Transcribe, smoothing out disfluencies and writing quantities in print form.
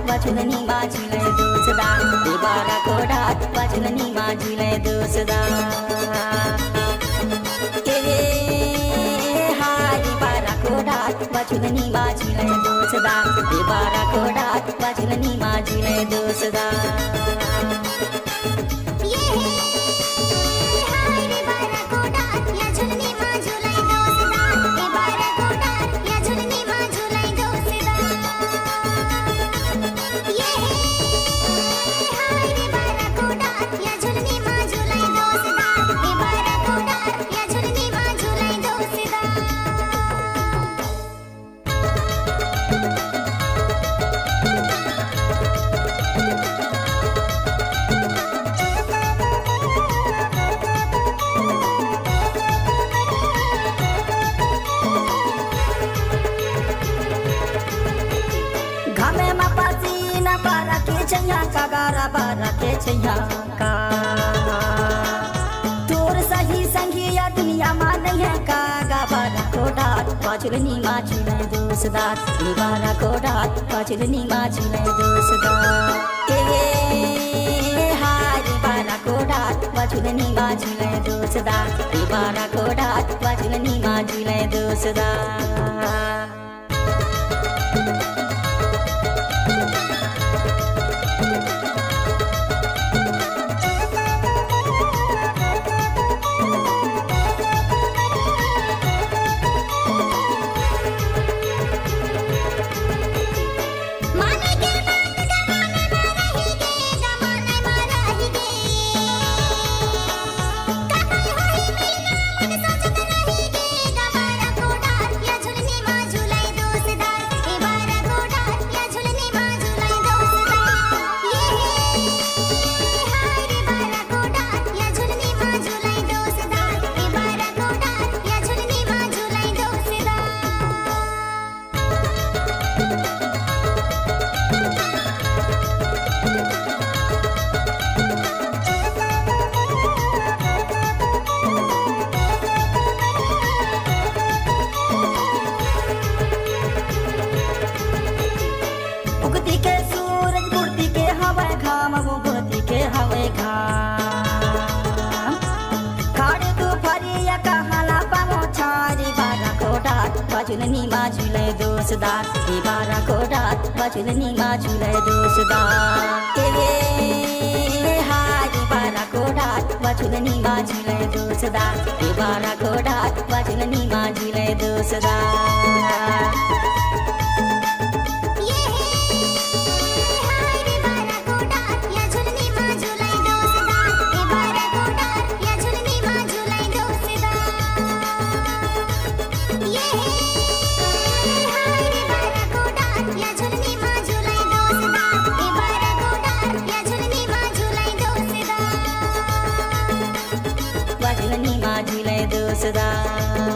वाचुलनी माझीले दोसदा देवारा कोडात वाचुलनी माझीले दोसदा हारी बारा कोडात वाचुलनी माझीले दोसदा देवारा कोडात वाचुलनी माझीले दोसदा बारा के छैया का तोर सही संगिया दुनिया मान है का गा बारा कोडात वाचुलनी माझीले दोसदा बारा कोडात वाचुलनी माझीले दोसदा हारी बारा कोडात वाचुलनी माझीले दोसदा बारा कोडात वाचुलनी माझीले दोसदा वाचुलनी माझीले दोसदा बारा कोडात वाचुलनी माझीले दोसदा हारी बारा कोडात वाचुलनी माझीले दोसदा बारा कोडात वाचुलनी माझीले दोसदा वाचुलनी माझीले दोसदा